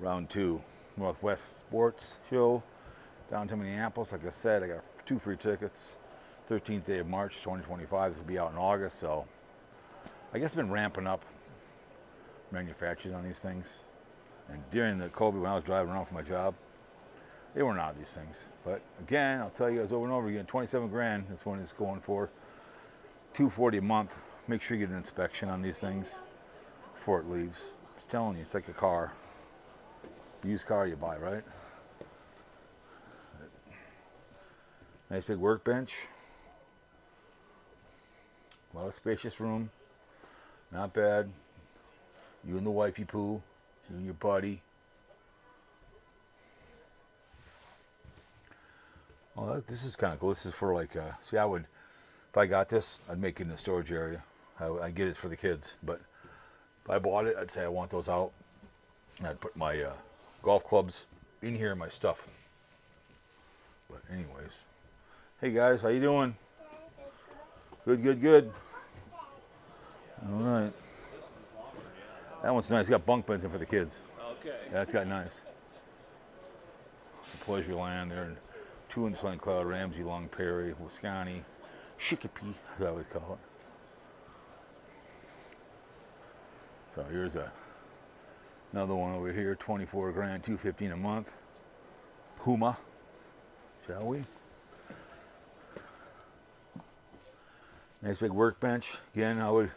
Round 2, Northwest Sports Show, downtown Minneapolis. Like I said, I got 2 free tickets. 13th day of March 2025. This will be out in August, so I guess I've been ramping up manufacturers on these things. And during the COVID, when I was driving around for my job, they weren't out of these things. But again, I'll tell you guys over and over again, 27 grand, that's what it's going for. $240 a month. Make sure you get an inspection on these things before it leaves. It's telling you, it's like a car. Used car you buy, right? Nice big workbench. A lot of spacious room. Not bad. You and the wifey poo. You and your buddy. Oh, this is kind of cool. This is for like, see, I would, if I got this, I'd make it in the storage area. I'd get it for the kids. But if I bought it, I'd say I want those out. And I'd put my golf clubs in here and my stuff. But anyways. Hey guys, how you doing? Good, good, good. All right. That one's nice. It's got bunk beds in for the kids. Okay. Yeah, that's got nice. Pleasure Land there. 2 in St. Cloud, Ramsey, Long Prairie, Wisconsin, Shikopee, as I always call it. So here's another one over here, 24 grand, $215 a month. Puma, shall we? Nice big workbench. Again, I would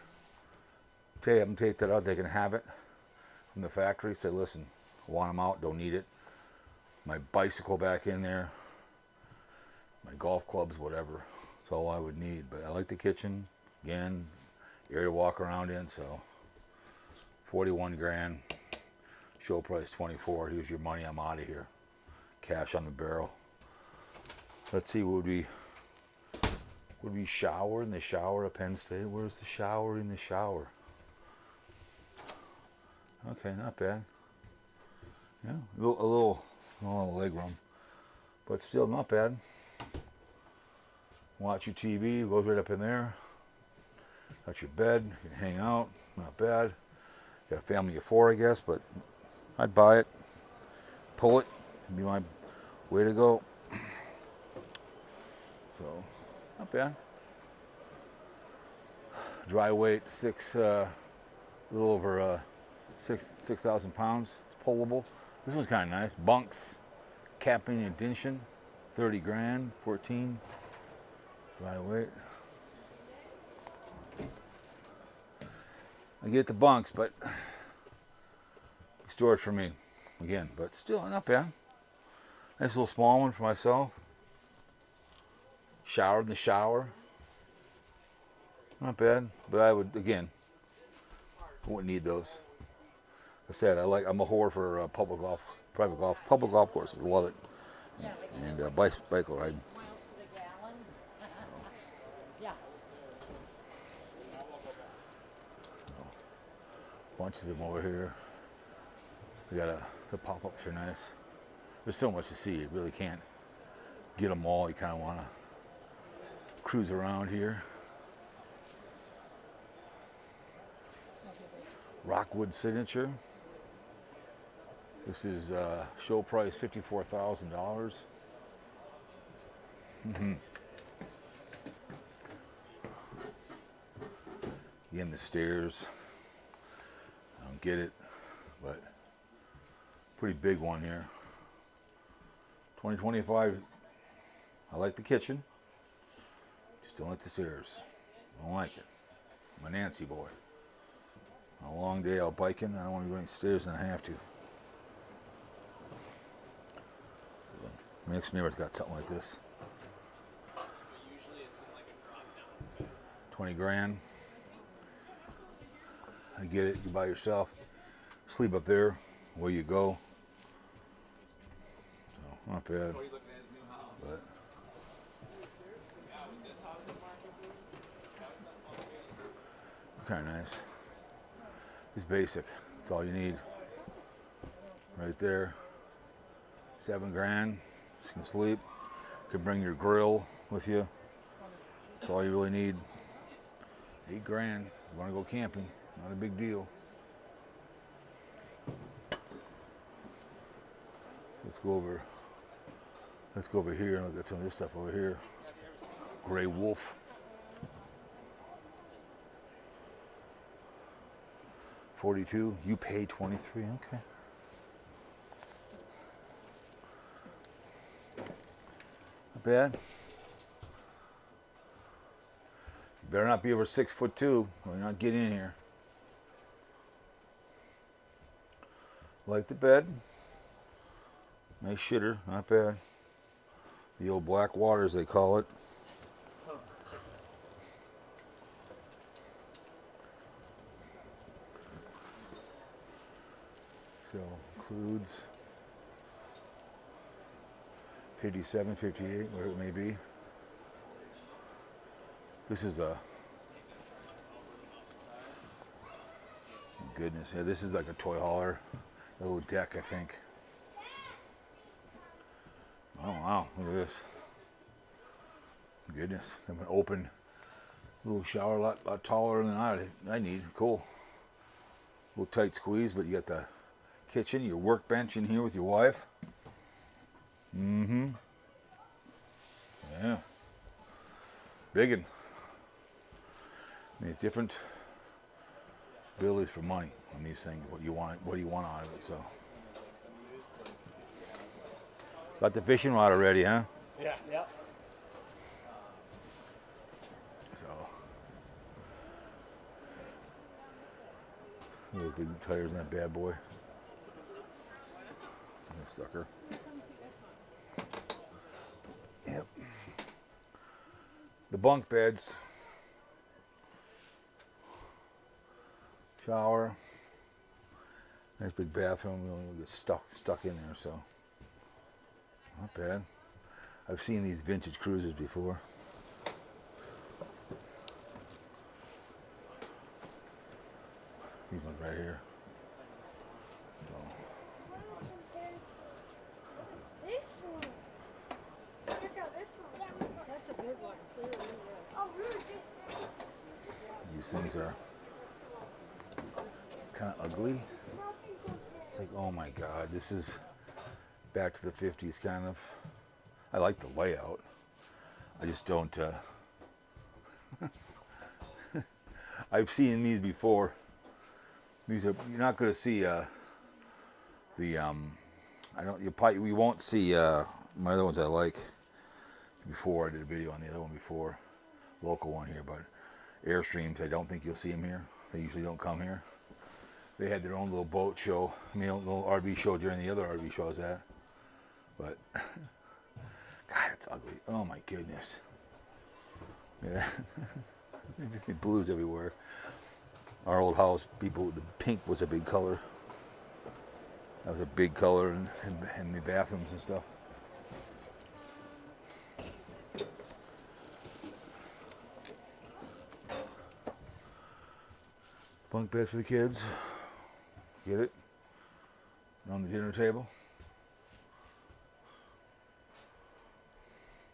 have them take that out. They can have it from the factory. Say, listen, I want them out, don't need it. My bicycle back in there. My golf clubs, whatever. That's all I would need. But I like the kitchen. Again, area to walk around in. So 41 grand. Show price 24. Here's your money. I'm out of here. Cash on the barrel. Let's see. Would we shower in the shower at Penn State? Where's the shower in the shower? Okay, not bad. Yeah, a little leg room, but still not bad. Watch your TV, goes right up in there. Got your bed, you can hang out, not bad. Got a family of 4, I guess, but I'd buy it, pull it, be my way to go. So, not bad. Dry weight, a little over 6,000 pounds. It's pullable. This one's kind of nice. Bunks, capping addition, 30 grand, 14. Dry weight. I get the bunks, but storage for me again. But still, not bad. Nice little small one for myself. Shower in the shower. Not bad, but I would, again, I wouldn't need those. I said I'm a whore for public golf courses. Love it, and bicycle riding. Bunches of them over here. We got the pop-ups are nice. There's so much to see. You really can't get them all. You kind of want to cruise around here. Rockwood Signature. This is show price $54,000. Again, the stairs. I don't get it, but pretty big one here. 2025. I like the kitchen. Just don't like the stairs. Don't like it. I'm a Nancy boy. A long day out biking. I don't want to go any stairs and I have to. So, my next neighbor's got something like this. 20 grand. I get it. You by yourself. Sleep up there where you go. So, not bad. But kind of nice. It's basic. That's all you need. Right there. 7 grand. You can sleep. You can bring your grill with you. That's all you really need. 8 grand. You want to go camping. Not a big deal. Let's go over. Let's go over here and look at some of this stuff over here. Gray wolf. 42. You pay 23. Okay. Not bad. You better not be over 6'2", or you're not getting in here. Like the bed. Nice shitter, not bad. The old black water, as they call it. So, includes 57, 58, whatever it may be. This is a, goodness, yeah, this is like a toy hauler, a little deck, I think. Oh wow, look at this. Goodness, I have an open little shower, a lot taller than I need. Cool. A little tight squeeze, but you got the kitchen, your workbench in here with your wife. Mm-hmm. Yeah. Biggin. I mean, it's different abilities for money on these things. What do you want out of it? So. Got the fishing rod already, huh? Yeah. Yep. So. Those big tires in that bad boy. That sucker. Yep. The bunk beds. Shower. Nice big bathroom. We don't get stuck in there, so. Not bad. I've seen these vintage cruisers before. These ones right here. This one. Check out this one. That's a big one. Oh, we were just. These things are kind of ugly. It's like, oh my God, this is back to the 50s kind of. I like the layout. I just don't. I've seen these before. These are, you're not going to see we won't see my other ones I like before. I did a video on the other one before, local one here, but Airstreams, I don't think you'll see them here. They usually don't come here. They had their own little boat show, a little RV show during the other RV show I was at. But, God, it's ugly. Oh my goodness. Yeah. Blues everywhere. Our old house, the pink was a big color. That was a big color in the bathrooms and stuff. Bunk beds for the kids. Get it? On the dinner table.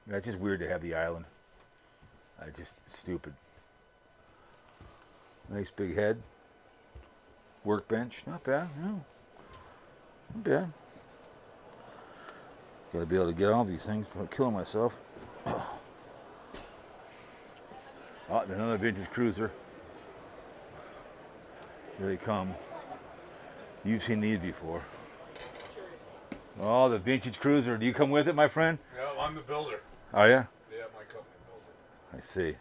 Yeah, it's just weird to have the island. Just stupid. Nice big head. Workbench. Not bad. No. Not bad. Gotta be able to get all these things without killing myself. Oh, another vintage cruiser. Here they come. You've seen these before. Oh, the vintage cruiser. Do you come with it, my friend? Yeah, I'm the builder. Oh, yeah? Yeah, my company built it. I see.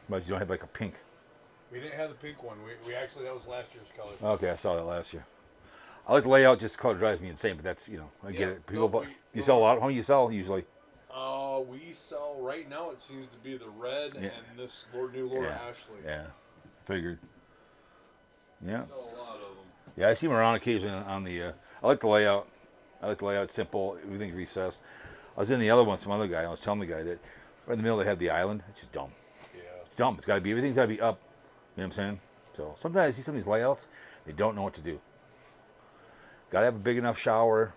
But you don't have like a pink. We didn't have the pink one. We actually, that was last year's color. Okay, I saw that last year. I like the layout, just color drives me insane, but that's, I get it. People you sell a lot? How many you sell usually? We sell, right now it seems to be the red and this new Laura Ashley. Yeah, figured. Yeah. We sell a lot of them. Yeah, I see them around occasionally on the, I like the layout. I like the layout, simple, everything's recessed. I was in the other one, some other guy, I was telling the guy that right in the middle they have the island. It's just dumb. Yeah. It's dumb. Everything's got to be up. You know what I'm saying? So sometimes I see some of these layouts, they don't know what to do. Got to have a big enough shower,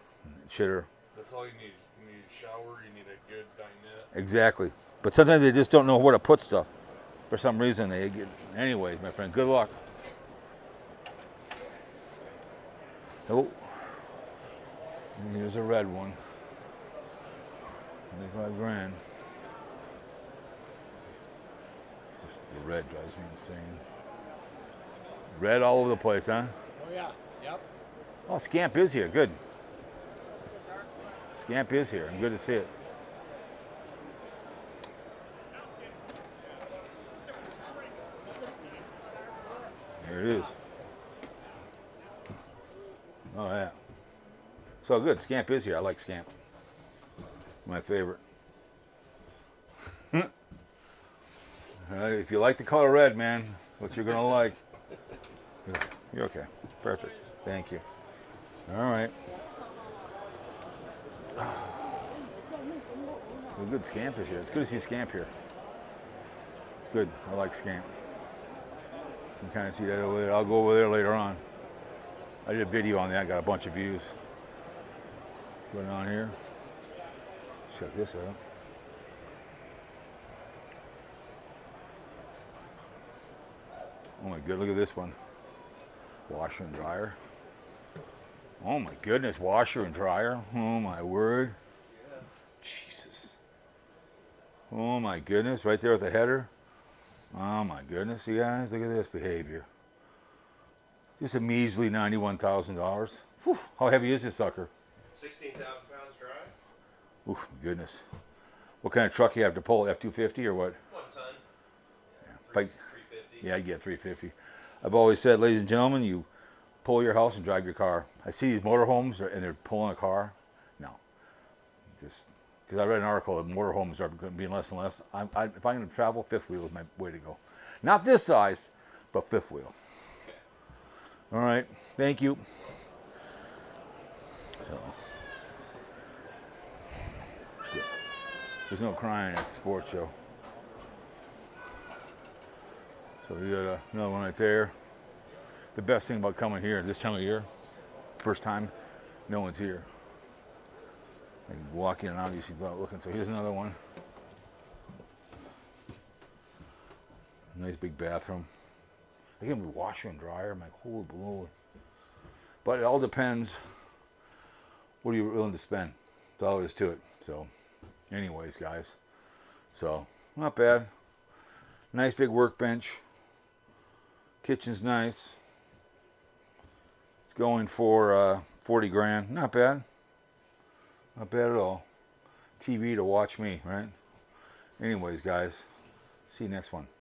shitter. That's all you need. You need a shower, you need a good dinette. Exactly. But sometimes they just don't know where to put stuff. For some reason, they get. Anyways, my friend, good luck. Oh. And here's a red one. 25 grand. It's just the red drives me insane. Red all over the place, huh? Oh yeah. Yep. Oh, Scamp is here. Good. Scamp is here. I'm good to see it. There it is. Oh, yeah. So good. Scamp is here. I like Scamp. My favorite. If you like the color red, man, what you're going to like. You're okay. Perfect. Thank you. All right. A good Scamp is here. It's good to see Scamp here. Good. I like Scamp. You can kind of see that over there. I'll go over there later on. I did a video on that. Got a bunch of views. Going on here. Check this out. Oh my god, look at this one. Washer and dryer. Oh my goodness, washer and dryer. Oh my word. Jesus. Oh my goodness, right there with the header. Oh my goodness, you guys, look at this behavior. Just a measly $91,000. How heavy is this sucker? 16,000 pounds dry. Oh my goodness. What kind of truck you have to pull? F-250 or what? 1 ton. Yeah, 350. yeah, I get 350. I've always said, ladies and gentlemen, you pull your house and drive your car. I see these motorhomes and they're pulling a car. No. Just because I read an article that motorhomes are being less and less. If I'm going to travel, fifth wheel is my way to go. Not this size, but fifth wheel. Okay. All right. Thank you. So, there's no crying at the sports show. So we got another one right there. The best thing about coming here this time of year, first time, no one's here. I can walk in and obviously without looking. So here's another one. Nice big bathroom. I can be washer and dryer. My whole blower. But it all depends. What are you willing to spend? That's all there is to it. So, anyways, guys. So, not bad. Nice big workbench. Kitchen's nice. It's going for 40 grand. Not bad. Not bad at all. TV to watch me, right? Anyways, guys. See you next one.